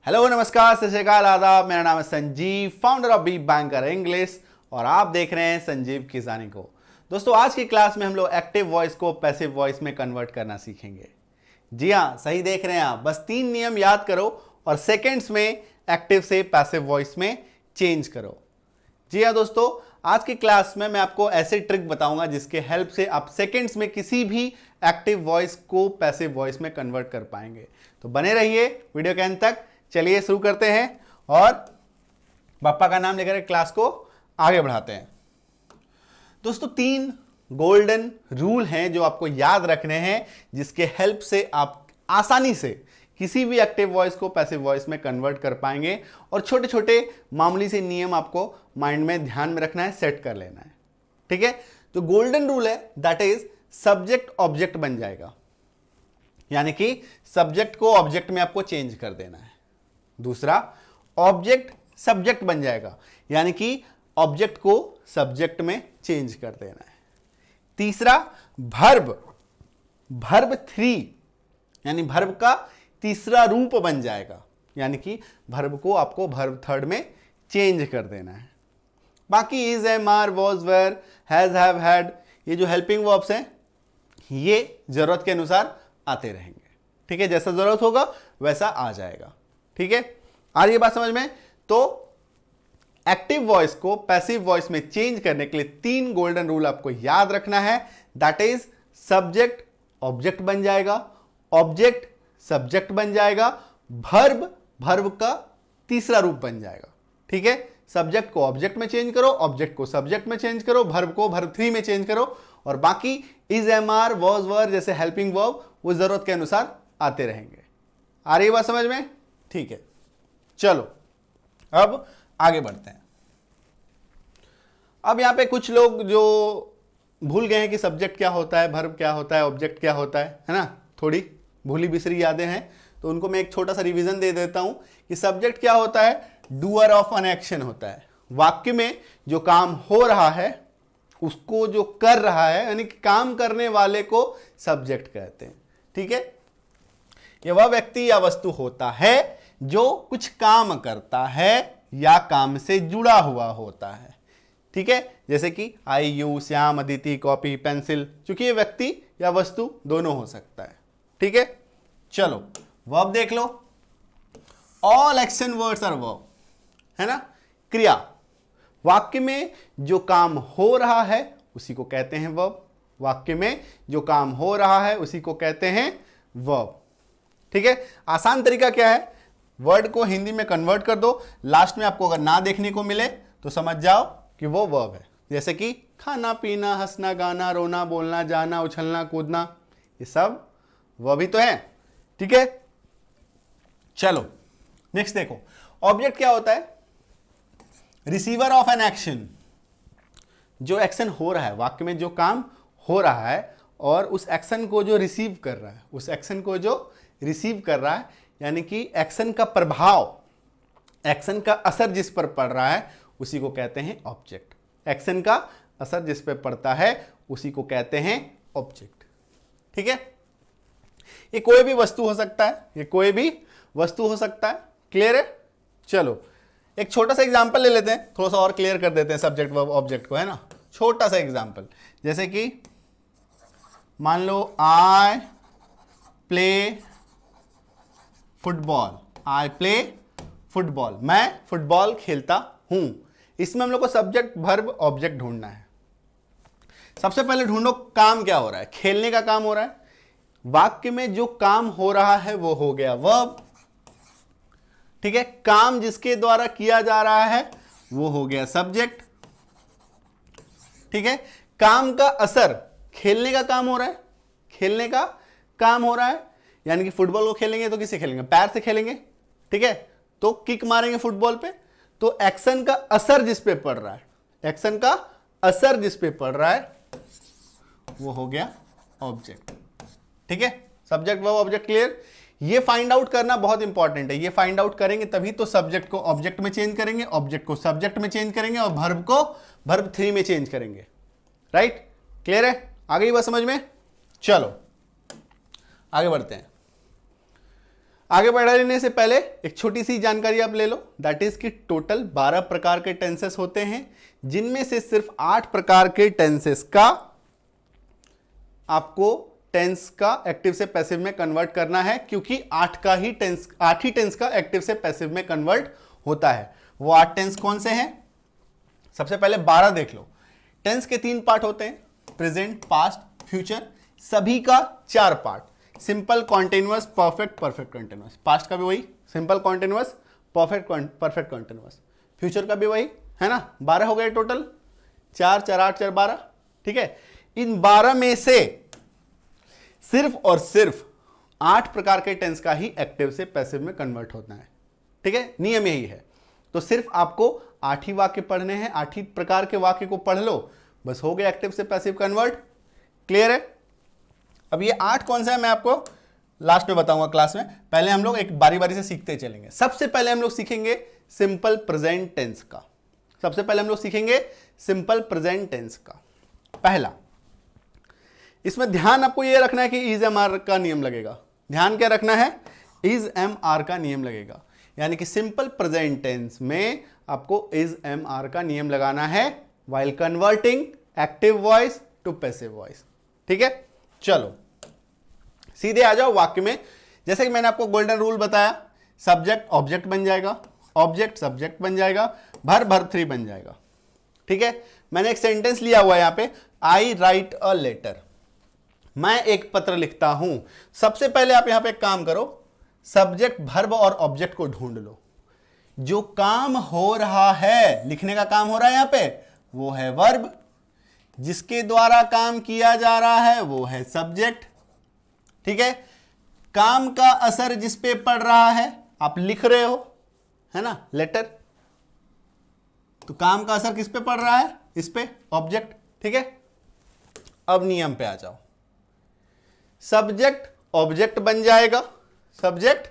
Hello नमस्कार सत श्री अकाल आदाब। मेरा नाम है Sanjeev, founder of B Banker English, और आप देख रहे हैं संजीव किसानी को। दोस्तों आज की क्लास में हम लोग एक्टिव वॉइस को पैसिव वॉइस में कन्वर्ट करना सीखेंगे। जी हाँ, सही देख रहे हैं आप। बस 3 नियम याद करो और सेकेंड्स में एक्टिव से पैसिव वॉइस में चेंज करो। जी हाँ दोस्तों, आज की क्लास में मैं आपको ऐसे ट्रिक बताऊंगा जिसके हेल्प से आप सेकेंड्स में किसी भी एक्टिव वॉइस को पैसिव वॉइस में कन्वर्ट कर पाएंगे। तो बने रहिए वीडियो के अंत तक। चलिए शुरू करते हैं और पापा का नाम लेकर क्लास को आगे बढ़ाते हैं। दोस्तों 3 गोल्डन रूल हैं जो आपको याद रखने हैं, जिसके हेल्प से आप आसानी से किसी भी एक्टिव वॉइस को पैसिव वॉइस में कन्वर्ट कर पाएंगे। और छोटे छोटे मामूली से नियम आपको माइंड में ध्यान में रखना है, सेट कर लेना है। ठीक है, तो गोल्डन रूल है दैट इज सब्जेक्ट ऑब्जेक्ट बन जाएगा, यानी कि सब्जेक्ट को ऑब्जेक्ट में आपको चेंज कर देना है। दूसरा, ऑब्जेक्ट सब्जेक्ट बन जाएगा, यानी कि ऑब्जेक्ट को सब्जेक्ट में चेंज कर देना है। तीसरा, भर्ब 3 यानी भर्ब का तीसरा रूप बन जाएगा, यानी कि भर्ब को आपको भर्ब 3 में चेंज कर देना है। बाकी is, am, are, was, were, has, have, had, ये जो हेल्पिंग वर्ब्स हैं ये जरूरत के अनुसार आते रहेंगे। ठीक है, जैसा जरूरत होगा वैसा आ जाएगा। ठीक है, आ रही है बात समझ में? तो एक्टिव वॉइस को पैसिव वॉइस में चेंज करने के लिए 3 गोल्डन रूल आपको याद रखना है। दैट इज सब्जेक्ट ऑब्जेक्ट बन जाएगा, ऑब्जेक्ट सब्जेक्ट बन जाएगा, भर्ब का तीसरा रूप बन जाएगा। ठीक है, सब्जेक्ट को ऑब्जेक्ट में चेंज करो, ऑब्जेक्ट को सब्जेक्ट में चेंज करो, भर्ब को भर्ब 3 में चेंज करो, और बाकी इज, एम, आर, वॉज, वर जैसे हेल्पिंग वर्ब वो जरूरत के अनुसार आते रहेंगे। आ रही है बात समझ में? ठीक है, चलो अब आगे बढ़ते हैं। अब यहां पे कुछ लोग जो भूल गए हैं कि सब्जेक्ट क्या होता है, भर्ब क्या होता है, ऑब्जेक्ट क्या होता है ना, थोड़ी भूली बिसरी यादें हैं, तो उनको मैं एक छोटा सा रिवीजन दे देता हूं कि सब्जेक्ट क्या होता है। डूअर ऑफ एन एक्शन होता है। वाक्य में जो काम हो रहा है उसको जो कर रहा है, यानी कि काम करने वाले को सब्जेक्ट कहते हैं। ठीक है, यह वह व्यक्ति या वस्तु होता है जो कुछ काम करता है या काम से जुड़ा हुआ होता है। ठीक है, जैसे कि I, you, Shyam, Aditi, copy, pencil, क्योंकि ये व्यक्ति या वस्तु दोनों हो सकता है। ठीक है, चलो वर्ब देख लो। All action words are verb, है ना, क्रिया। वाक्य में जो काम हो रहा है उसी को कहते हैं वर्ब। वाक्य में जो काम हो रहा है उसी को कहते हैं वर्ब। ठीक है, आसान तरीका क्या है, वर्ड को हिंदी में कन्वर्ट कर दो, लास्ट में आपको अगर ना देखने को मिले तो समझ जाओ कि वो वर्ब है। जैसे कि खाना, पीना, हंसना, गाना, रोना, बोलना, जाना, उछलना, कूदना, ये सब वर्ब ही तो है। ठीक है, चलो नेक्स्ट देखो। ऑब्जेक्ट क्या होता है? रिसीवर ऑफ एन एक्शन, जो एक्शन हो रहा है, वाक्य में जो काम हो रहा है और उस एक्शन को जो रिसीव कर रहा है, उस एक्शन को जो रिसीव कर रहा है, यानी कि एक्शन का प्रभाव, एक्शन का असर जिस पर पड़ रहा है उसी को कहते हैं ऑब्जेक्ट। एक्शन का असर जिस पर पड़ता है उसी को कहते हैं ऑब्जेक्ट। ठीक है, ये कोई भी वस्तु हो सकता है, ये कोई भी वस्तु हो सकता है। क्लियर है? चलो एक छोटा सा एग्जांपल ले लेते हैं, थोड़ा सा और क्लियर कर देते हैं सब्जेक्ट वर्ब ऑब्जेक्ट को, है ना। छोटा सा एग्जांपल, जैसे कि मान लो I play football, I play football, मैं फुटबॉल खेलता हूं। इसमें हम लोग को सब्जेक्ट भर्ब ऑब्जेक्ट ढूंढना है। सबसे पहले ढूंढो काम क्या हो रहा है। खेलने का काम हो रहा है, वाक्य में जो काम हो रहा है वो हो गया वर्ब। ठीक है, काम जिसके द्वारा किया जा रहा है वो हो गया सब्जेक्ट। ठीक है, काम का असर, खेलने का काम हो रहा है, खेलने का काम हो रहा है, यानी कि फुटबॉल को खेलेंगे तो किससे खेलेंगे? पैर से खेलेंगे। ठीक है, तो किक मारेंगे फुटबॉल पे, तो एक्शन का असर जिस पे पड़ रहा है, एक्शन का असर जिस पे पड़ रहा है वो हो गया ऑब्जेक्ट। ठीक है, सब्जेक्ट वर्ब ऑब्जेक्ट क्लियर। ये फाइंड आउट करना बहुत इंपॉर्टेंट है। ये फाइंड आउट करेंगे तभी तो सब्जेक्ट को ऑब्जेक्ट में चेंज करेंगे, ऑब्जेक्ट को सब्जेक्ट में चेंज करेंगे और भर्ब को भर्ब 3 में चेंज करेंगे। राइट, क्लियर है? आ गई बात समझ में? चलो आगे बढ़ते हैं। आगे बढ़ने से पहले एक छोटी सी जानकारी आप ले लो, दैट इज कि टोटल 12 प्रकार के टेंसेस होते हैं, जिनमें से सिर्फ 8 प्रकार के टेंसेस का आपको टेंस का एक्टिव से पैसिव में कन्वर्ट करना है, क्योंकि 8 ही टेंस का एक्टिव से पैसिव में कन्वर्ट होता है। वो 8 टेंस कौन से हैं? सबसे पहले 12 देख लो। टेंस के 3 पार्ट होते हैं, प्रेजेंट, पास्ट, फ्यूचर। सभी का 4 part, simple, continuous, perfect, perfect continuous. Past का भी वही, simple, continuous, perfect, perfect continuous. Future का भी वही है ना। 12 हो गए टोटल, 4 4 8 4 12। ठीक है, इन 12 में से सिर्फ और सिर्फ 8 प्रकार के टेंस का ही एक्टिव से पैसिव में कन्वर्ट होता है। ठीक है, नियम यही है। तो सिर्फ आपको 8 ही वाक्य पढ़ने हैं, 8 ही प्रकार के वाक्य को पढ़ लो, बस हो गया एक्टिव से पैसिव कन्वर्ट। क्लियर है? अब ये 8 कौन सा है मैं आपको लास्ट में बताऊंगा क्लास में। पहले हम लोग एक बारी बारी से सीखते चलेंगे। सबसे पहले हम लोग सीखेंगे सिंपल प्रेजेंट टेंस का। सबसे पहले हम लोग सीखेंगे सिंपल प्रेजेंट टेंस का। पहला, इसमें ध्यान आपको यह रखना है कि इज एम आर का नियम लगेगा। ध्यान क्या रखना है? इज एम आर का नियम लगेगा, यानी कि सिंपल प्रेजेंट टेंस में आपको इज एम आर का नियम लगाना है while converting active voice to passive voice. ठीक है, चलो सीधे आ जाओ वाक्य में। जैसे कि मैंने आपको गोल्डन रूल बताया, सब्जेक्ट ऑब्जेक्ट बन जाएगा, ऑब्जेक्ट सब्जेक्ट बन जाएगा, verb 3 बन जाएगा। ठीक है, मैंने एक सेंटेंस लिया हुआ है यहां पे, आई राइट अ लेटर, मैं एक पत्र लिखता हूं। सबसे पहले आप यहां पे एक काम करो, सब्जेक्ट, verb और ऑब्जेक्ट को ढूंढ लो। जो काम हो रहा है, लिखने का काम हो रहा है यहां पे, वो है वर्ब। जिसके द्वारा काम किया जा रहा है वो है सब्जेक्ट। ठीक है, काम का असर जिस पे पड़ रहा है, आप लिख रहे हो, है ना, लेटर, तो काम का असर किस पे पड़ रहा है? इस पे, ऑब्जेक्ट। ठीक है, अब नियम पे आ जाओ। सब्जेक्ट ऑब्जेक्ट बन जाएगा, सब्जेक्ट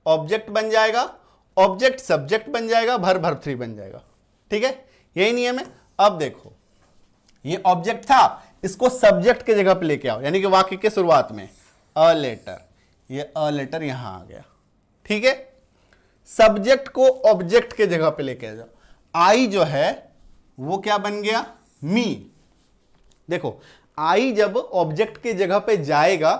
ऑब्जेक्ट बन जाएगा, ऑब्जेक्ट सब्जेक्ट बन जाएगा, verb 3 बन जाएगा। ठीक है, यही नियम है। अब देखो, ये ऑब्जेक्ट था, इसको सब्जेक्ट के जगह पे लेके आओ, यानी कि वाक्य के शुरुआत में अ लेटर, ये अ लेटर यहां आ गया। ठीक है, सब्जेक्ट को ऑब्जेक्ट के जगह पे लेके आ जाओ। आई जो है वो क्या बन गया? मी। देखो, आई जब ऑब्जेक्ट के जगह पे जाएगा,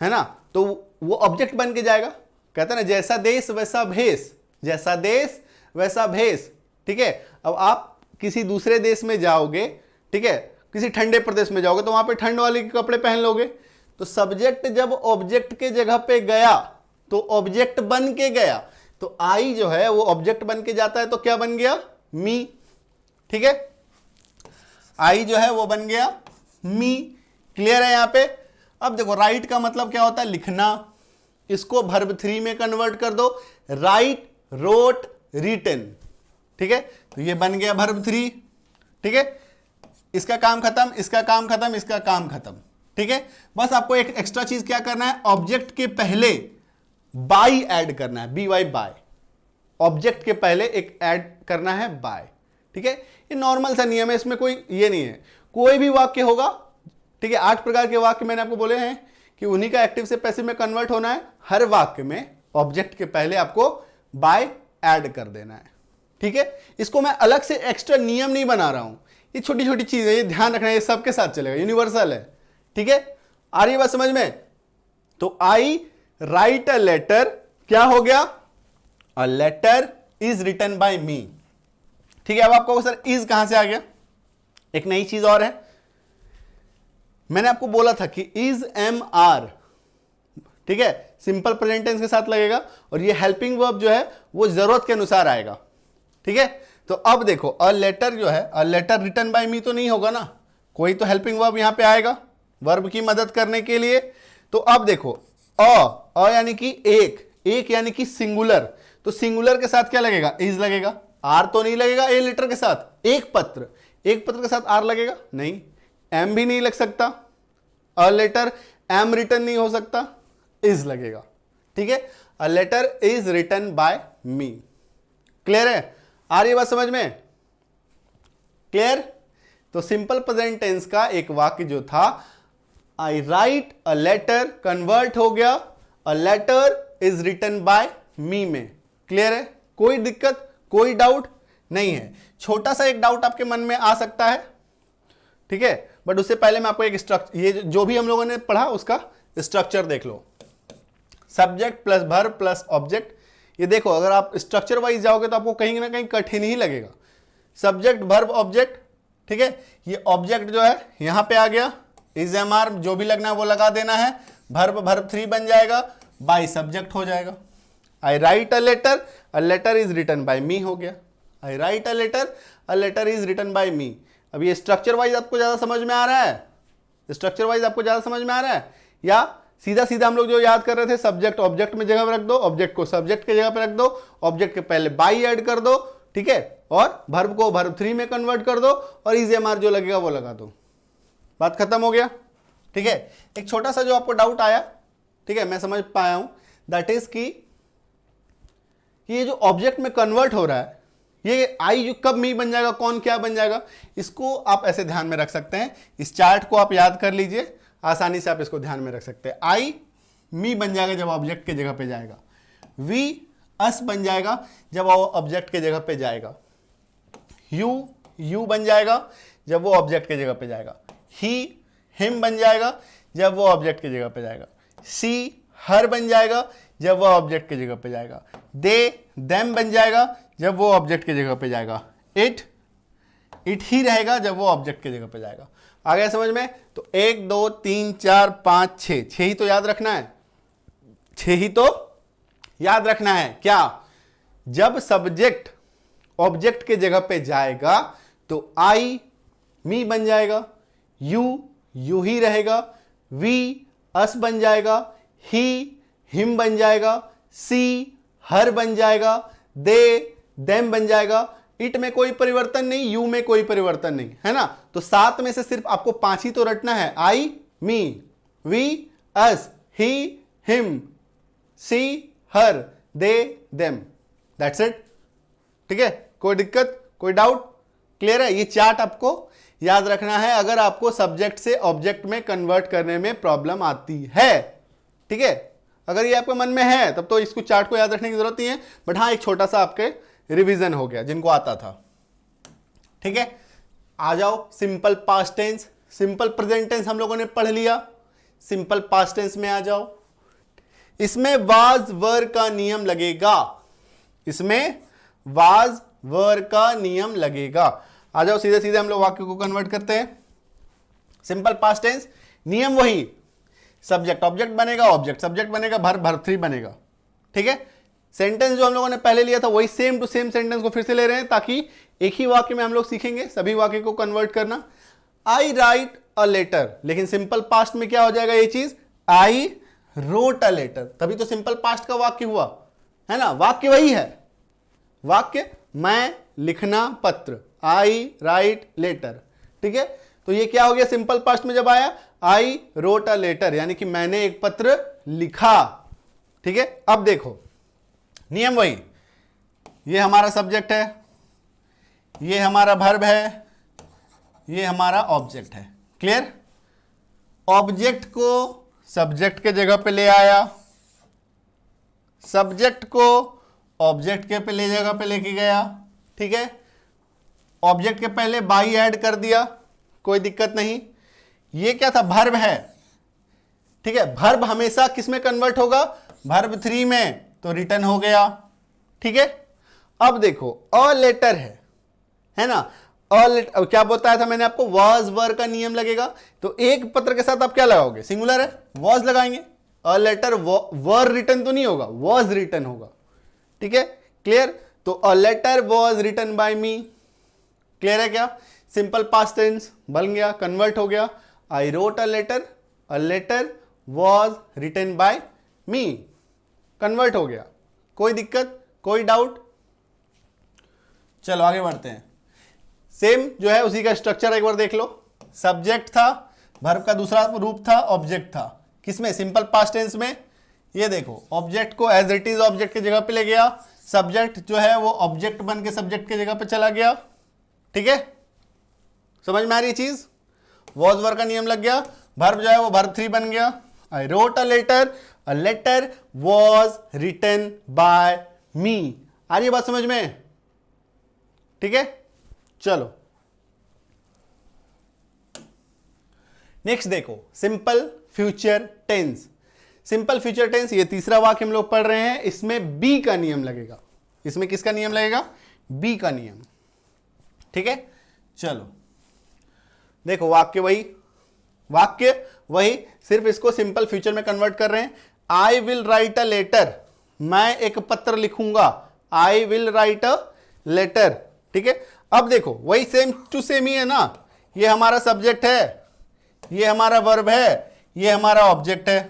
है ना, तो वो ऑब्जेक्ट बन के जाएगा। कहता है ना, जैसा देश वैसा भेष, जैसा देश वैसा भेष। ठीक है, अब आप किसी दूसरे देश में जाओगे, ठीक है, किसी ठंडे प्रदेश में जाओगे तो वहां पे ठंड वाले कपड़े पहन लोगे। तो सब्जेक्ट जब ऑब्जेक्ट के जगह पे गया तो ऑब्जेक्ट बन के गया, तो आई जो है वो ऑब्जेक्ट बन के जाता है, तो क्या बन गया? मी। ठीक है, आई जो है वो बन गया मी। क्लियर है यहां पे? अब देखो, राइट का मतलब क्या होता है? लिखना। इसको verb 3 में कन्वर्ट कर दो, राइट, रोट, रिटन। ठीक है, तो ये बन गया verb 3। ठीक है, इसका काम खत्म, इसका काम खत्म, इसका काम खत्म। ठीक है, बस आपको एक एक्स्ट्रा चीज क्या करना है, ऑब्जेक्ट के पहले बाय ऐड करना है, बी वाई बाय। ऑब्जेक्ट के पहले एक ऐड करना है बाय। ठीक है, ये नॉर्मल सा नियम है, इसमें कोई ये नहीं है। कोई भी वाक्य होगा, ठीक है, 8 प्रकार के वाक्य मैंने आपको बोले हैं कि उन्हीं का एक्टिव से पैसिव में कन्वर्ट होना है। हर वाक्य में ऑब्जेक्ट के पहले आपको बाय ऐड कर देना है। ठीक है, इसको मैं अलग से एक्स्ट्रा नियम नहीं बना रहा हूं, ये छोटी छोटी चीज है, ये ध्यान रखना है, ये सबके साथ चलेगा, यूनिवर्सल है। ठीक है, आ रही है बात समझ में? तो आई राइट अ लेटर, क्या हो गया? A letter is written by me. ठीक है, अब आपको सर इज कहां से आ गया? एक नई चीज और है, मैंने आपको बोला था कि इज एम आर, ठीक है, सिंपल प्रेजेंट टेंस के साथ लगेगा, और ये हेल्पिंग वर्ब जो है वो जरूरत के अनुसार आएगा। ठीक है, तो अब देखो, अ लेटर जो है, a letter written by me तो नहीं होगा ना, कोई तो हेल्पिंग वर्ब यहां पे आएगा वर्ब की मदद करने के लिए। तो अब देखो, अ यानी कि एक, एक यानी कि सिंगुलर, तो सिंगुलर के साथ क्या लगेगा? इज लगेगा। आर तो नहीं लगेगा ए लेटर के साथ। एक पत्र, एक पत्र के साथ आर लगेगा? नहीं। एम भी नहीं लग सकता, अ लेटर एम रिटन नहीं हो सकता, इज लगेगा। ठीक है, a letter is written by me. Clear है? आ रही है बात समझ में? क्लियर? तो सिंपल प्रेजेंट टेंस का एक वाक्य जो था, I write a letter, convert हो गया a letter is written by me में। क्लियर है? कोई दिक्कत, कोई डाउट नहीं है। छोटा सा एक डाउट आपके मन में आ सकता है, ठीक है, बट उससे पहले मैं आपको एक स्ट्रक्चर, ये जो भी हम लोगों ने पढ़ा उसका स्ट्रक्चर देख लो। Subject plus verb plus object, ये देखो अगर आप स्ट्रक्चर वाइज जाओगे तो आपको कहीं ना कहीं कठिन ही लगेगा। सब्जेक्ट वर्ब ऑब्जेक्ट, ठीक है, ये ऑब्जेक्ट जो है यहां पे आ गया, इज एम आर जो भी लगना है वो लगा देना है, वर्ब वर्ब 3 बन जाएगा, बाय सब्जेक्ट हो जाएगा। I write a letter is written by me हो गया। I write a letter is written by me. अब ये स्ट्रक्चर वाइज आपको ज्यादा समझ में आ रहा है? स्ट्रक्चर वाइज आपको ज्यादा समझ में आ रहा है, या सीधा सीधा हम लोग जो याद कर रहे थे, सब्जेक्ट ऑब्जेक्ट में जगह पे रख दो, ऑब्जेक्ट को सब्जेक्ट के जगह पे रख दो, ऑब्जेक्ट के पहले बाई ऐड कर दो, ठीक है, और वर्ब को वर्ब 3 में कन्वर्ट कर दो, और इज एम आर जो लगेगा वो लगा दो। बात खत्म हो गया, ठीक है। एक छोटा सा जो आपको डाउट आया, ठीक है, मैं समझ पाया हूं, दैट इज कि ये जो ऑब्जेक्ट में कन्वर्ट हो रहा है, ये आई जो कब मी बन जाएगा, कौन क्या बन जाएगा, इसको आप ऐसे ध्यान में रख सकते हैं। इस चार्ट को आप याद कर लीजिए, आसानी से आप इसको ध्यान में रख सकते हैं। आई मी बन जाएगा जब ऑब्जेक्ट के जगह पे जाएगा, वी अस बन जाएगा जब वो ऑब्जेक्ट के जगह पे जाएगा, यू बन जाएगा जब वो ऑब्जेक्ट के जगह पे जाएगा, ही हिम बन जाएगा जब वो ऑब्जेक्ट की जगह पे जाएगा, सी हर बन जाएगा जब वो ऑब्जेक्ट की जगह पे जाएगा, दे देम बन जाएगा जब वो ऑब्जेक्ट की जगह पे जाएगा, इट ही रहेगा जब वो ऑब्जेक्ट की जगह पे जाएगा। आ गया समझ में? तो 1 2 3 4 5 6 ही तो याद रखना है, 6 ही तो याद रखना है। क्या? जब सब्जेक्ट ऑब्जेक्ट के जगह पे जाएगा तो आई मी बन जाएगा, यू ही रहेगा, वी अस बन जाएगा, ही हिम बन जाएगा, सी हर बन जाएगा, दे देम बन जाएगा, इट में कोई परिवर्तन नहीं, यू में कोई परिवर्तन नहीं, है ना। तो 7 में से सिर्फ आपको 5 ही तो रटना है, I me, we us, he him, she her, they them, that's it. ठीक है, कोई दिक्कत, कोई डाउट? क्लियर है? ये चार्ट आपको याद रखना है अगर आपको सब्जेक्ट से ऑब्जेक्ट में कन्वर्ट करने में प्रॉब्लम आती है। ठीक है, अगर ये आपके मन में है तब तो इसको चार्ट को याद रखने की जरूरत नहीं है, बट हाँ एक छोटा सा आपके रिवीजन हो गया जिनको आता था। ठीक है, आ जाओ simple past tense, simple present tense हम लोगों ने पढ़ लिया, सिंपल पास्ट टेंस में आ जाओ। इसमें वाज वर का नियम लगेगा, इसमें वाज वर का नियम लगेगा। आ जाओ सीधे सीधे हम लोग वाक्य को कन्वर्ट करते हैं। सिंपल पास्ट टेंस नियम वही, सब्जेक्ट ऑब्जेक्ट बनेगा, ऑब्जेक्ट सब्जेक्ट बनेगा, वर्ब वर्ब 3 बनेगा। ठीक है, सेंटेंस जो हम लोगों ने पहले लिया था वही सेम टू सेम सेंटेंस को फिर से ले रहे हैं ताकि एक ही वाक्य में हम लोग सीखेंगे सभी वाक्य को कन्वर्ट करना। आई राइट अ लेटर, लेकिन सिंपल पास्ट में क्या हो जाएगा ये चीज, आई रोट अ लेटर, तभी तो सिंपल पास्ट का वाक्य हुआ, है ना। वाक्य वही है, वाक्य मैं लिखना पत्र, आई राइट लेटर। ठीक है, तो ये क्या हो गया सिंपल पास्ट में जब आया, आई रोट अ लेटर, यानी कि मैंने एक पत्र लिखा। ठीक है, अब देखो नियम वही, ये हमारा सब्जेक्ट है, ये हमारा वर्ब है, ये हमारा ऑब्जेक्ट है। क्लियर? ऑब्जेक्ट को सब्जेक्ट के जगह पे ले आया, सब्जेक्ट को ऑब्जेक्ट के पहले जगह पे लेके गया। ठीक है, ऑब्जेक्ट के पहले बाई ऐड कर दिया, कोई दिक्कत नहीं। ये क्या था, वर्ब है। ठीक है, वर्ब हमेशा किस में कन्वर्ट होगा, वर्ब 3 में, तो रिटर्न हो गया। ठीक है, अब देखो अ लेटर है ना, अ लेटर क्या बताया था मैंने आपको, वाज वर का नियम लगेगा। तो एक पत्र के साथ आप क्या लगाओगे, सिंगुलर है, वाज लगाएंगे। अ लेटर वर रिटर्न तो नहीं होगा, वाज रिटर्न होगा। ठीक है, क्लियर? तो a letter was written by me. Clear है क्या? सिंपल पास्ट टेंस बन गया, कन्वर्ट हो गया। I wrote a letter was written by me, convert हो गया। कोई दिक्कत, कोई डाउट? चलो आगे बढ़ते हैं। सेम जो है उसी का स्ट्रक्चर एक बार देख लो। सब्जेक्ट था, वर्ब का दूसरा रूप था, ऑब्जेक्ट था। किसमें, सिंपल पास्ट टेंस में। ये देखो ऑब्जेक्ट को एज इट इज ऑब्जेक्ट की जगह पे ले गया, सब्जेक्ट जो है वो ऑब्जेक्ट बन के सब्जेक्ट की जगह पे चला गया। ठीक है, समझ में आ रही चीज? वॉज वर का नियम लग गया, वर्ब जो है वो वर्ब 3 बन गया। I wrote a letter, a letter was written by me. आ रही है बात समझ में? ठीक है, चलो नेक्स्ट देखो, simple future tense. Simple future tense, ये तीसरा वाक्य हम लोग पढ़ रहे हैं, इसमें बी का नियम लगेगा। इसमें किसका नियम लगेगा? बी का नियम। ठीक है, चलो देखो, वाक्य वही, सिर्फ इसको सिंपल फ्यूचर में कन्वर्ट कर रहे हैं। I will write a letter, मैं एक पत्र लिखूंगा। I will write a letter. ठीक है, अब देखो वही सेम टू सेम ही है ना। ये हमारा सब्जेक्ट है, ये हमारा वर्ब है, ये हमारा ऑब्जेक्ट है।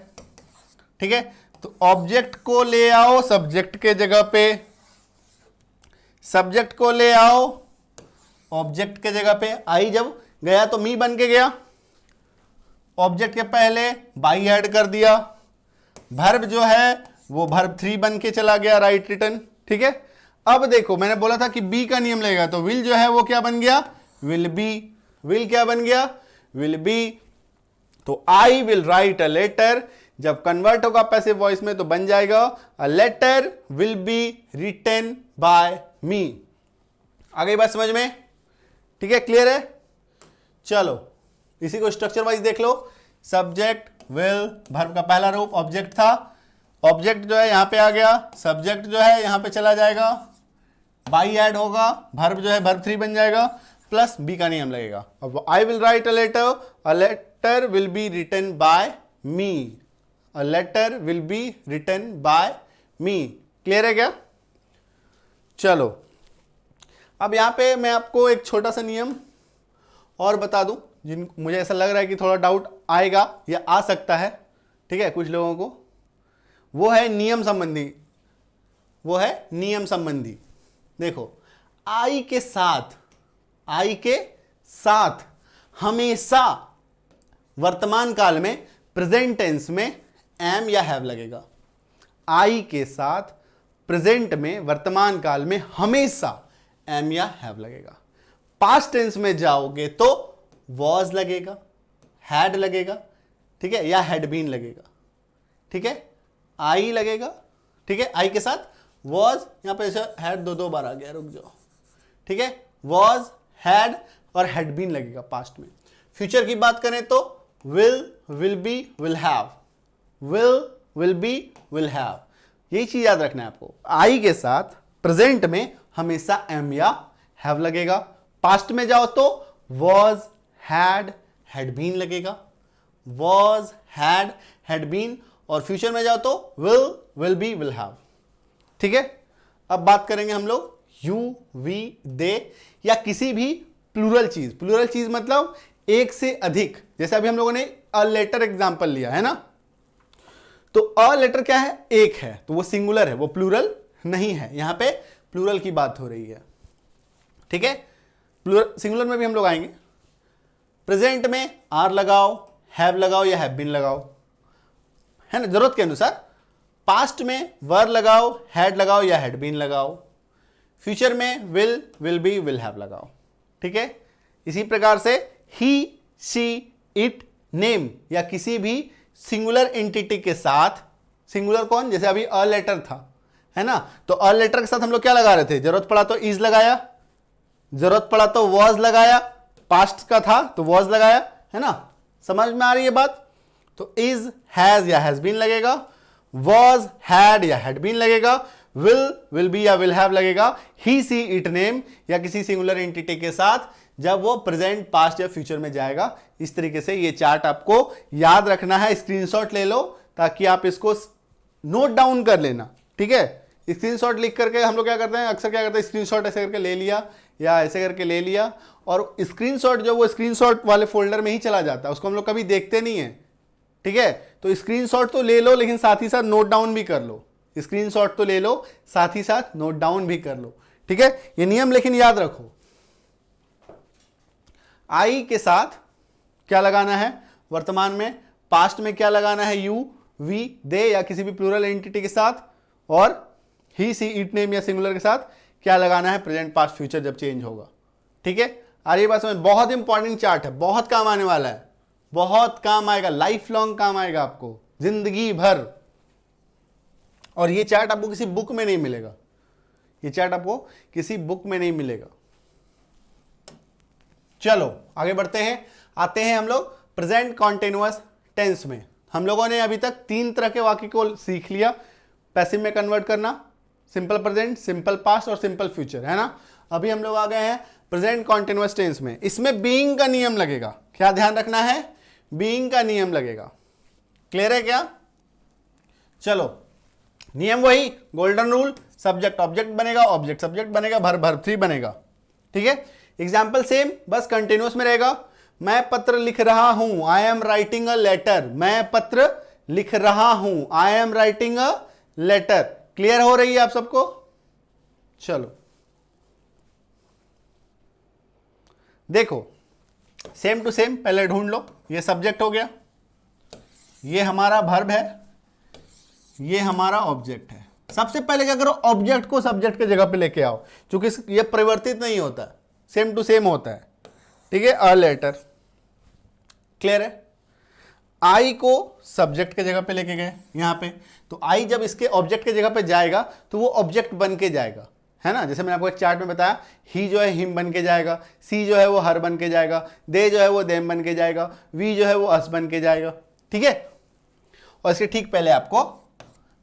ठीक है, तो ऑब्जेक्ट को ले आओ सब्जेक्ट के जगह पे, सब्जेक्ट को ले आओ ऑब्जेक्ट के जगह पे। आई जब गया तो मी बन के गया, ऑब्जेक्ट के पहले बाई ऐड कर दिया, वर्ब जो है वो वर्ब 3 बन के चला गया, राइट रिटन। ठीक है, अब देखो मैंने बोला था कि बी का नियम लगेगा, तो विल जो है वो क्या बन गया? Will B. विल क्या बन गया? Will be. तो I will write a letter, जब कन्वर्ट होगा पैसिव वॉइस में तो बन जाएगा a letter will be written by me. आ गई बात समझ में? ठीक है, क्लियर है? चलो इसी को स्ट्रक्चर वाइज देख लो। सब्जेक्ट, विल, वर्ब का पहला रूप ऑब्जेक्ट था, ऑब्जेक्ट जो है यहां पे आ गया, सब्जेक्ट जो है यहां पे चला जाएगा, बाई ऐड होगा, वर्ब जो है वर्ब 3 बन जाएगा, प्लस बी का नियम लगेगा। अब I will write a letter will be written by me. A letter will be written by me. Clear है क्या? चलो अब यहां पे मैं आपको एक छोटा सा नियम और बता दूं, जिन मुझे ऐसा लग रहा है कि थोड़ा डाउट आएगा या आ सकता है। ठीक है, कुछ लोगों को वो है नियम संबंधी, वो है नियम संबंधी। देखो आई के साथ हमेशा वर्तमान काल में प्रेजेंट टेंस में एम या हैव लगेगा। आई के साथ प्रेजेंट में वर्तमान काल में हमेशा एम या हैव लगेगा। पास्ट टेंस में जाओगे तो वॉज लगेगा, हैड लगेगा, ठीक है, या हैड बीन लगेगा। ठीक है, आई लगेगा। ठीक है, आई के साथ वॉज, यहां पे हैड दो बार आ गया, रुक जाओ। ठीक है, वॉज, हैड और हैड बीन लगेगा पास्ट में। फ्यूचर की बात करें तो will be, will have, will be, will have. यही चीज याद रखना है आपको। आई के साथ प्रेजेंट में हमेशा एम या हैव लगेगा। पास्ट में जाओ तो वॉज, हैड बीन लगेगा, वॉज, हैड बीन। और फ्यूचर में जाओ तो विल बी, विल हैव। ठीक है, अब बात करेंगे हम लोग यू, वी, दे या किसी भी प्लूरल चीज। प्लूरल चीज मतलब एक से अधिक। जैसे अभी हम लोगों ने अ लेटर एग्जांपल लिया है ना, तो अ लेटर क्या है? एक है, तो वो सिंगुलर है, वो प्लूरल नहीं है। यहां पे प्लूरल की बात हो रही है। ठीक है, प्लूरल सिंगुलर में भी हम लोग आएंगे। प्रेजेंट में आर लगाओ, हैव लगाओ या हैव बीन लगाओ, है ना, जरूरत के अनुसार। पास्ट में वर लगाओ, हैड लगाओ या हैड बीन लगाओ। फ्यूचर में विल बी, विल हैव लगाओ। ठीक है, इसी प्रकार से ही, शी, इट, नेम या किसी भी सिंगुलर एंटिटी के साथ। सिंगुलर कौन? जैसे अभी अ लेटर था, है ना, तो अ लेटर के साथ हम लोग क्या लगा रहे थे? जरूरत पड़ा तो इज लगाया, जरूरत पड़ा तो वॉज लगाया, पास्ट का था तो वॉज लगाया, है ना। समझ में आ रही है बात? तो इज, हैज या हैज बीन लगेगा, वॉज, हैड या हैड बीन लगेगा, विल बी या विल हैव लगेगा, ही, सी, इट, नेम या किसी सिंगुलर एंटिटी के साथ जब वो प्रेजेंट, पास्ट या फ्यूचर में जाएगा। इस तरीके से ये चार्ट आपको याद रखना है। स्क्रीनशॉट ले लो ताकि आप इसको नोट डाउन कर लेना। ठीक है, स्क्रीनशॉट लिख करके हम लोग क्या करते हैं, अक्सर क्या करते हैं, स्क्रीनशॉट ऐसे करके ले लिया या ऐसे करके ले लिया, और स्क्रीनशॉट जो वो स्क्रीनशॉट वाले फोल्डर में ही चला जाता है, उसको हम लोग कभी देखते नहीं है। ठीक है, तो स्क्रीनशॉट तो ले लो लेकिन साथ ही साथ नोट डाउन भी कर लो। स्क्रीनशॉट तो ले लो, साथ ही साथ नोट डाउन भी कर लो। ठीक है, ये नियम लेकिन याद रखो। आई के साथ क्या लगाना है वर्तमान में, पास्ट में क्या लगाना है, यू, वी, दे या किसी भी प्लूरल एंटिटी के साथ, और ही, सी, इट, नेम या सिंगुलर के साथ क्या लगाना है प्रेजेंट, पास्ट, फ्यूचर जब चेंज होगा। ठीक है, आ रही बात समझ? बहुत इंपॉर्टेंट चार्ट है, बहुत काम आने वाला है, बहुत काम आएगा, लाइफ लॉन्ग काम आएगा आपको, जिंदगी भर। और ये चार्ट आपको किसी बुक में नहीं मिलेगा, ये चार्ट आपको किसी बुक में नहीं मिलेगा। चलो आगे बढ़ते हैं, आते हैं हम लोग प्रेजेंट कॉन्टिन्यूअस टेंस में। हम लोगों ने अभी तक 3 तरह के वाक्य को सीख लिया, पैसिव में कन्वर्ट करना, सिंपल प्रेजेंट, सिंपल पास्ट और सिंपल फ्यूचर, है ना। अभी हम लोग आ गए हैं प्रेजेंट कॉन्टिन्यूअस टेंस में। इसमें बीइंग का नियम लगेगा, क्या ध्यान रखना है, बीइंग का नियम लगेगा। क्लियर है क्या? चलो नियम वही, गोल्डन रूल, सब्जेक्ट ऑब्जेक्ट बनेगा, ऑब्जेक्ट सब्जेक्ट बनेगा, verb 3 बनेगा। ठीक है, एग्जाम्पल सेम, बस कंटिन्यूअस में रहेगा। मैं पत्र लिख रहा हूं, I am writing a letter. मैं पत्र लिख रहा हूं, I am writing a letter. Clear हो रही है आप सबको? चलो देखो, सेम टू सेम पहले ढूंढ लो। ये सब्जेक्ट हो गया, ये हमारा वर्ब है, ये हमारा ऑब्जेक्ट है। सबसे पहले क्या करो, ऑब्जेक्ट को सब्जेक्ट के जगह पे लेके आओ, क्योंकि ये परिवर्तित नहीं होता, सेम टू सेम होता है। ठीक है, अ लेटर। क्लियर है? आई को सब्जेक्ट के जगह पे लेके गए यहां पे, तो आई जब इसके ऑब्जेक्ट के जगह पे जाएगा तो वो ऑब्जेक्ट बन के जाएगा, है ना। जैसे मैंने आपको एक चार्ट में बताया, ही जो है हिम बन के जाएगा, सी जो है वो हर बन के जाएगा, दे जो है वो देम बन के जाएगा, वी जो है वो अस बन के जाएगा। ठीक है, और इसके ठीक पहले आपको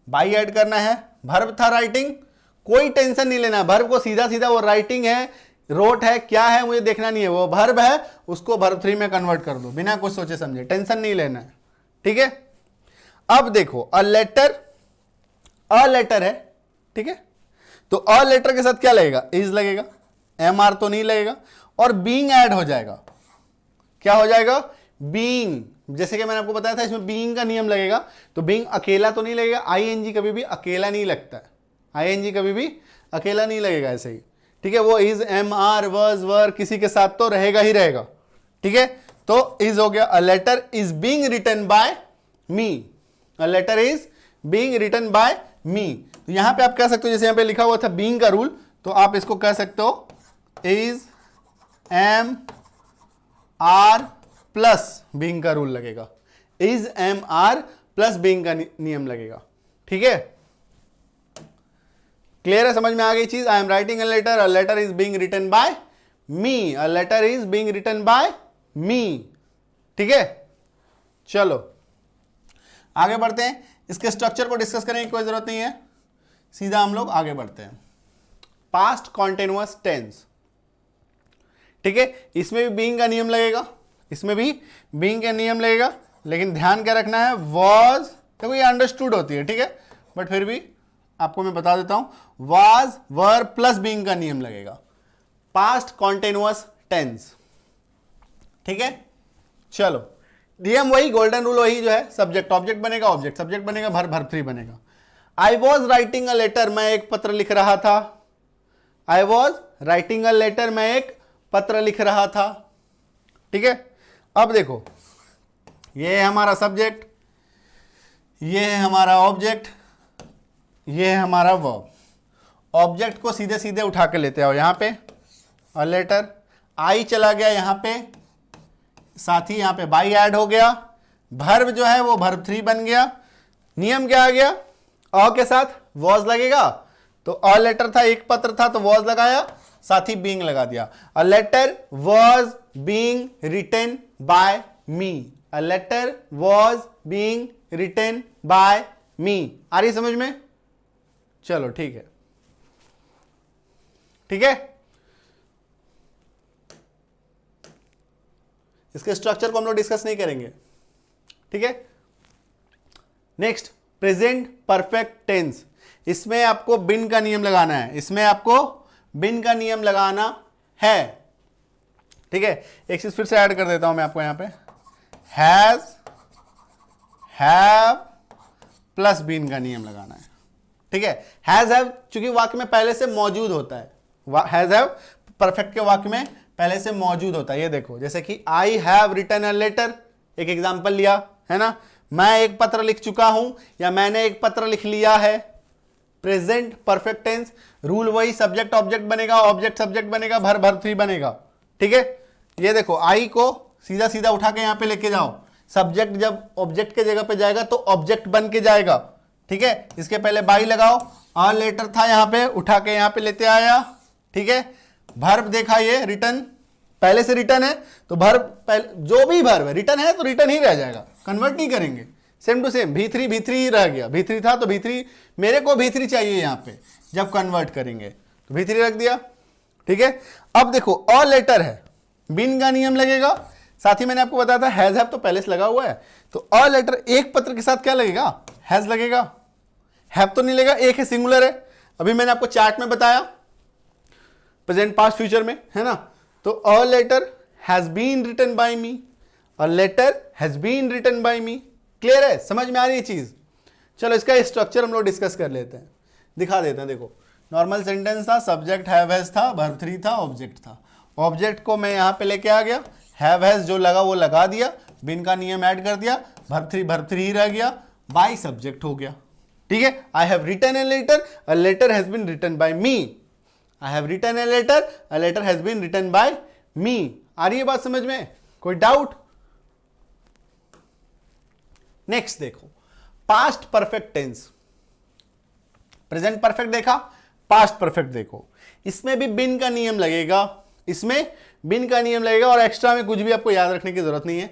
बाई ऐड करना है। वर्ब था राइटिंग, कोई टेंशन नहीं लेना, वर्ब को सीधा सीधा वो राइटिंग है, रोट है, क्या है मुझे देखना नहीं है, वो वर्ब है, उसको वर्ब 3 में कन्वर्ट कर दो बिना कुछ सोचे समझे, टेंशन नहीं लेना है। ठीक है, अब देखो अ लेटर है। ठीक है, तो अ लेटर के साथ क्या लगेगा, इज लगेगा, एम आर तो नहीं लगेगा, और बीइंग ऐड हो जाएगा। क्या हो जाएगा, बीइंग। जैसे कि मैंने आपको बताया था इसमें बीइंग का नियम लगेगा, तो बीइंग अकेला तो नहीं लगेगा, आईएनजी कभी भी अकेला नहीं लगता है, आईएनजी कभी भी अकेला नहीं लगेगा ऐसे ही। ठीक है, वो इज, एम आर, वर्ज, वर, किसी के साथ तो रहेगा ही रहेगा। ठीक है, तो इज हो गया, a letter is being written by me, a letter is being written by me. तो यहां पे आप कह सकते हो, जैसे यहां पे लिखा हुआ था बीइंग का रूल, तो आप इसको कह सकते हो is, am are plus being का रूल लगेगा, is, am are plus being का नियम लगेगा। ठीक है, क्लियर है, समझ में आ गई चीज। I am writing a letter is being written by me, a letter is being written by me. ठीक है, चलो आगे बढ़ते हैं, इसके स्ट्रक्चर को डिस्कस करने की कोई जरूरत नहीं है, सीधा हम लोग आगे बढ़ते हैं। Past continuous tense. ठीक है, इसमें भी बीइंग का नियम लगेगा, इसमें भी बीइंग का नियम लगेगा, लेकिन ध्यान क्या रखना है, वॉज, देखो ये अंडरस्टूड होती है, ठीक है, बट फिर भी आपको मैं बता देता हूं, वॉज, वर प्लस बीइंग का नियम लगेगा, पास्ट कॉन्टिन्यूअस टेंस। ठीक है, चलो नियम वही, गोल्डन रूल वही जो है, सब्जेक्ट ऑब्जेक्ट बनेगा, ऑब्जेक्ट सब्जेक्ट बनेगा, वर्ब 3 बनेगा। I was writing a letter, मैं एक पत्र लिख रहा था, I was writing a letter, मैं एक पत्र लिख रहा था। ठीक है, अब देखो ये है हमारा सब्जेक्ट, ये है हमारा ऑब्जेक्ट, ये है हमारा वर्ब। ऑब्जेक्ट को सीधे सीधे उठा के लेते आओ यहां पे, अ लेटर, आई चला गया यहां पे, साथ ही यहां पे बाई ऐड हो गया, वर्ब जो है वो वर्ब 3 बन गया। नियम क्या आ गया, अ के साथ वॉज लगेगा, तो अ लेटर था, एक पत्र था, तो वॉज लगाया, साथ ही बीइंग लगा दिया। A letter was being written by me, a letter was being written by me. आ रही समझ में? चलो ठीक है, ठीक है, इसके स्ट्रक्चर को हम लोग डिस्कस नहीं करेंगे। ठीक है, नेक्स्ट प्रेजेंट परफेक्ट टेंस। इसमें आपको बिन का नियम लगाना है, इसमें आपको बिन का नियम लगाना है। ठीक है, एक चीज फिर से ऐड कर देता हूं मैं आपको यहां पे, हैज, हैव प्लस बिन का नियम लगाना है। ठीक है, हैज हैव चूंकि वाक्य में पहले से मौजूद होता है, हैज हैव परफेक्ट के वाक्य में पहले से मौजूद होता है। ये देखो, जैसे कि I have written a letter, एक एग्जांपल लिया है ना, मैं एक पत्र लिख चुका हूं, या मैंने एक पत्र लिख लिया है। प्रेजेंट परफेक्ट टेंस, रूल वही, सब्जेक्ट ऑब्जेक्ट बनेगा, ऑब्जेक्ट सब्जेक्ट बनेगा, वर्ब 3 बनेगा। ठीक है, ये देखो आई को सीधा सीधा उठा के यहां पे लेके जाओ, सब्जेक्ट जब ऑब्जेक्ट के जगह पे जाएगा तो ऑब्जेक्ट बन के जाएगा, ठीक है, इसके पहले बाई लगाओ, अ लेटर था यहां पे, उठा के यहां पे लेते आया, ठीक है। वर्ब देखा ये रिटर्न, पहले से रिटर्न है तो वर्ब जो भी वर्ब है रिटर्न है तो रिटर्न ही रह जाएगा, कन्वर्ट नहीं करेंगे, सेम टू सेम। V3 ही रह गया, V3 था तो V3, मेरे को V3 चाहिए यहां पे, जब कन्वर्ट करेंगे तो V3 रख दिया, ठीक है। अब देखो अ लेटर है, बिन का नियम लगेगा, साथ ही मैंने आपको बताया था हैज हैव तो पहले से लगा हुआ है, तो अ लेटर एक पत्र के साथ क्या लगेगा, हैज लगेगा, हैव तो नहीं लगेगा, एक है सिंगुलर है, अभी मैंने आपको चार्ट में बताया प्रेजेंट पास्ट फ्यूचर में, है ना। तो a letter has been written by me, a letter has been written by me, clear है, समझ में आ रही है चीज। चलो इसका स्ट्रक्चर हम लोग डिस्कस कर लेते हैं, दिखा देते हैं। देखो नॉर्मल सेंटेंस था, सब्जेक्ट हैव हैज था, वर्ब 3 था, ऑब्जेक्ट था। ऑब्जेक्ट को मैं यहां पे लेके आ गया, हैव हैज जो लगा वो लगा दिया, बिन का नियम ऐड कर दिया, वर्ब 3 ही रह गया, बाय सब्जेक्ट हो गया, ठीक है। I have written a letter, a letter has been written by me, I have written a letter, a letter has been written by me. आ रही है बात समझ में, कोई डाउट? नेक्स्ट देखो past perfect tense, present perfect देखा, past perfect देखो, इसमें भी बिन का नियम लगेगा, इसमें बिन का नियम लगेगा, और एक्स्ट्रा में कुछ भी आपको याद रखने की जरूरत नहीं है,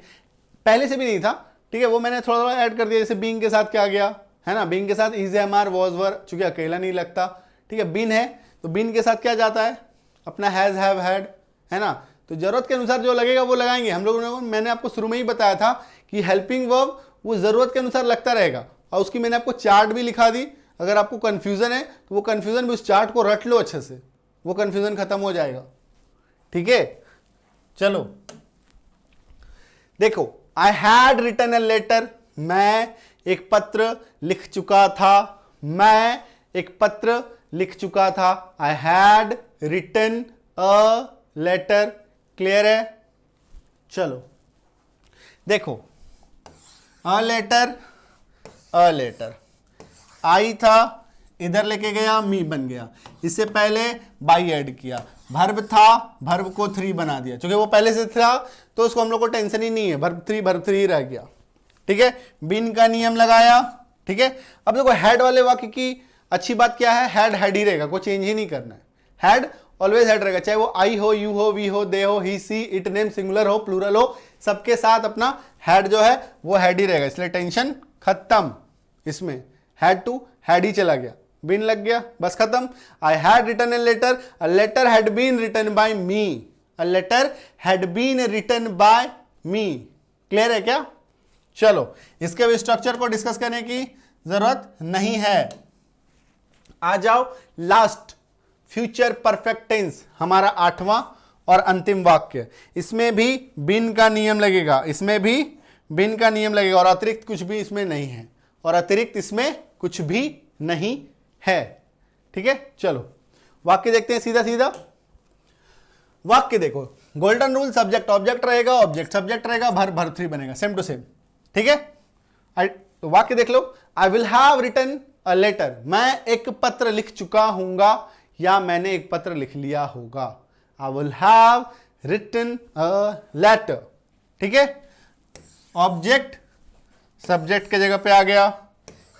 पहले से भी नहीं था, ठीक है, वो मैंने थोड़ा थोड़ा ऐड कर दिया। जैसे बीइंग के साथ क्या गया, है ना, बीइंग के साथ इज, एम, आर, वॉज, वर, चूंकि अकेला नहीं लगता, ठीक है। बिन है तो बिन के साथ क्या जाता है, अपना हैज, हैव, हैड, है ना। तो जरूरत के अनुसार जो लगेगा वो लगाएंगे हम लोगों ने, मैंने आपको शुरू में ही बताया था कि हेल्पिंग वर्ब वो जरूरत के अनुसार लगता रहेगा, और उसकी मैंने आपको चार्ट भी लिखा दी। अगर आपको कंफ्यूजन है तो वो कंफ्यूजन भी उस चार्ट को रट लो अच्छे से, वो कंफ्यूजन खत्म हो जाएगा, ठीक है। चलो देखो, I had written a letter, मैं एक पत्र लिख चुका था, मैं एक पत्र लिख चुका था, I had written a letter, clear है। चलो देखो, अ लेटर, अ लेटर, आई था, इधर लेके गया, मी बन गया, इससे पहले बाई ऐड किया, वर्ब था, वर्ब को 3 बना दिया, क्योंकि वो पहले से था तो उसको हम लोग को टेंशन ही नहीं है, वर्ब 3 ही रह गया, ठीक है। बिन का नियम लगाया, ठीक है। अब देखो हैड वाले वाक्य की अच्छी बात क्या है, हैड ही रहेगा, कोई चेंज ही नहीं करना है, हैड ऑलवेज हैड रहेगा, चाहे वो आई हो, यू हो, वी हो, दे हो, ही, सी, इट, नेम, सिंगुलर हो, प्लूरल हो, सबके साथ अपना हैड जो है वो हैड ही रहेगा, इसलिए टेंशन खत्म। इसमें हैड टू हैड ही चला गया, बिन लग गया, बस खत्म। I had written a letter, a letter had been written by me, a letter had been written by me, clear है क्या? चलो इसके भी स्ट्रक्चर को डिस्कस करने की जरूरत नहीं है। आ जाओ लास्ट, फ्यूचर परफेक्ट टेंस, हमारा 8वां और अंतिम वाक्य। इसमें भी बिन का नियम लगेगा, इसमें भी बिन का नियम लगेगा, और अतिरिक्त कुछ भी इसमें नहीं है, और अतिरिक्त इसमें कुछ भी नहीं है, ठीक है। चलो वाक्य देखते हैं सीधा सीधा। वाक्य देखो, गोल्डन रूल, सब्जेक्ट ऑब्जेक्ट रहेगा, ऑब्जेक्ट सब्जेक्ट रहेगा, वर्ब 3 बनेगा, सेम टू सेम, ठीक है। तो वाक्य देख लो, I will have written a letter, मैं एक पत्र लिख चुका हूंगा, या मैंने एक पत्र लिख लिया होगा, I will have written a letter, ठीक है। ऑब्जेक्ट सब्जेक्ट के जगह पे आ गया,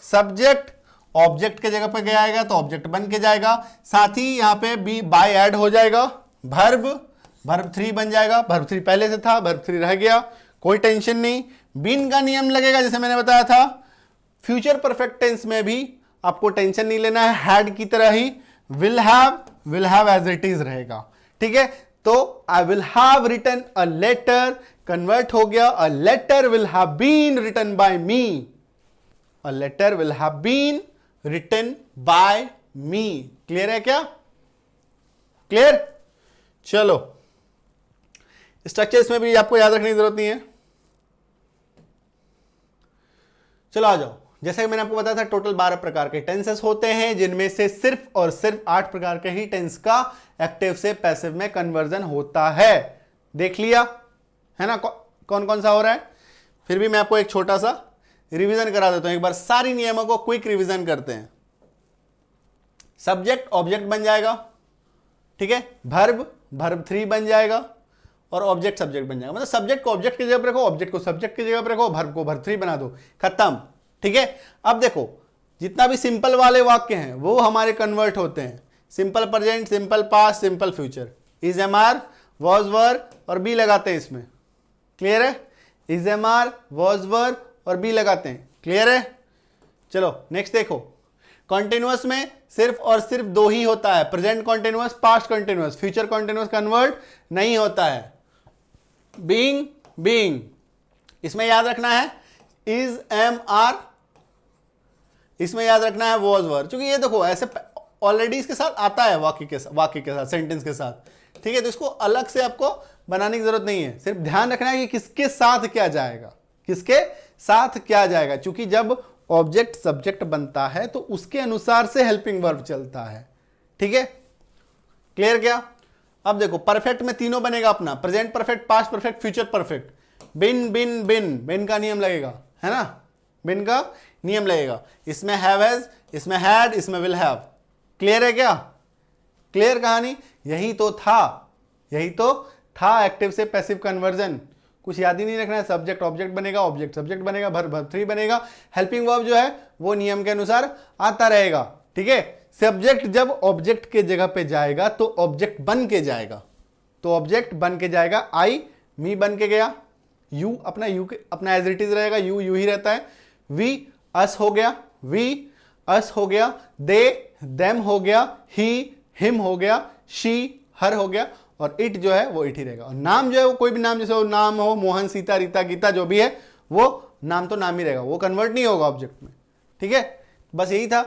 सब्जेक्ट ऑब्जेक्ट के जगह पे गया आएगा तो ऑब्जेक्ट बन के जाएगा, साथ ही यहां पे बी बाय ऐड हो जाएगा, वर्ब 3 बन जाएगा, वर्ब 3 पहले से था, वर्ब 3 रह गया, कोई टेंशन नहीं। बिन का नियम लगेगा, जैसे मैंने बताया था। फ्यूचर परफेक्ट टेंस में भी आपको टेंशन नहीं लेना है, हैड की तरह ही will have as it is रहेगा, ठीक है। तो I will have written a letter convert हो गया, a letter will have been written by me, a letter will have been written by me, clear है क्या? क्लियर? चलो स्ट्रक्चर इसमें भी आपको याद रखने की जरूरत नहीं है। चलो आ जाओ, जैसे कि मैंने आपको बताया था टोटल 12 प्रकार के टेंसेस होते हैं, जिनमें से सिर्फ और सिर्फ 8 प्रकार के ही टेंस का एक्टिव से पैसिव में कन्वर्जन होता है। देख लिया है ना कौन कौन सा हो रहा है। फिर भी मैं आपको एक छोटा सा रिवीजन करा देता हूं, एक बार सारी नियमों को क्विक रिवीजन करते हैं। सब्जेक्ट ऑब्जेक्ट बन जाएगा, ठीक है, वर्ब 3 बन जाएगा, और ऑब्जेक्ट सब्जेक्ट बन जाएगा। मतलब सब्जेक्ट को ऑब्जेक्ट की जगह पर रखो, ऑब्जेक्ट को सब्जेक्ट की जगह पर रखो, वर्ब को वर्ब 3 बना दो, खत्म, ठीक है। अब देखो जितना भी सिंपल वाले वाक्य हैं वो हमारे कन्वर्ट होते हैं, simple present, simple past, simple future. Is am are, was were और बी लगाते हैं इसमें, क्लियर है? Is am are, was were और बी लगाते हैं, क्लियर है? चलो नेक्स्ट देखो, कॉन्टिन्यूअस में सिर्फ और सिर्फ दो ही होता है, present continuous, past continuous, future continuous convert नहीं होता है। बीइंग, बीइंग, इसमें याद रखना है इज एम आर, इसमें याद रखना है वॉज वर, क्योंकि ये देखो ऐसे ऑलरेडी इसके साथ आता है वाक्य के साथ, सेंटेंस के साथ, ठीक है? तो इसको अलग से आपको बनाने की जरूरत नहीं है, सिर्फ ध्यान रखना है कि किसके साथ क्या जाएगा, किसके साथ क्या जाएगा, क्योंकि जब ऑब्जेक्ट सब्जेक्ट बनता है तो उसके अनुसार से हेल्पिंग वर्ब चलता है, ठीक है? क्लियर क्या? अब देखो परफेक्ट में तीनों बनेगा अपना, present perfect, past perfect, future perfect. Been, been, been, been का नियम लगेगा, है ना? बिन का नियम लगेगा। इसमें हैव हैज, इसमें हैड, इसमें विल हैव। क्लियर है क्या? क्लियर कहानी? यही तो था एक्टिव से पैसिव कन्वर्जन। कुछ याद ही नहीं रखना है, सब्जेक्ट ऑब्जेक्ट बनेगा, ऑब्जेक्ट सब्जेक्ट बनेगा, वर्ब थ्री बनेगा, हेल्पिंग वर्ब जो है वो नियम के अनुसार आता रहेगा, ठीक है? सब्जेक्ट जब ऑब्जेक्ट के जगह पे जाएगा तो ऑब्जेक्ट बन के जाएगा, आई मी बन के गया, यू अपना एज इट इज रहेगा, यू ही रहता है, वी अस हो गया, दे देम हो गया, ही हिम हो गया, शी हर हो गया, और इट जो है वो इट ही रहेगा। और नाम जो है वो कोई भी नाम, जैसे वो नाम हो मोहन, सीता, रीता, गीता, जो भी है वो नाम तो नाम ही रहेगा, वो कन्वर्ट नहीं होगा ऑब्जेक्ट में, ठीक है? बस यही था।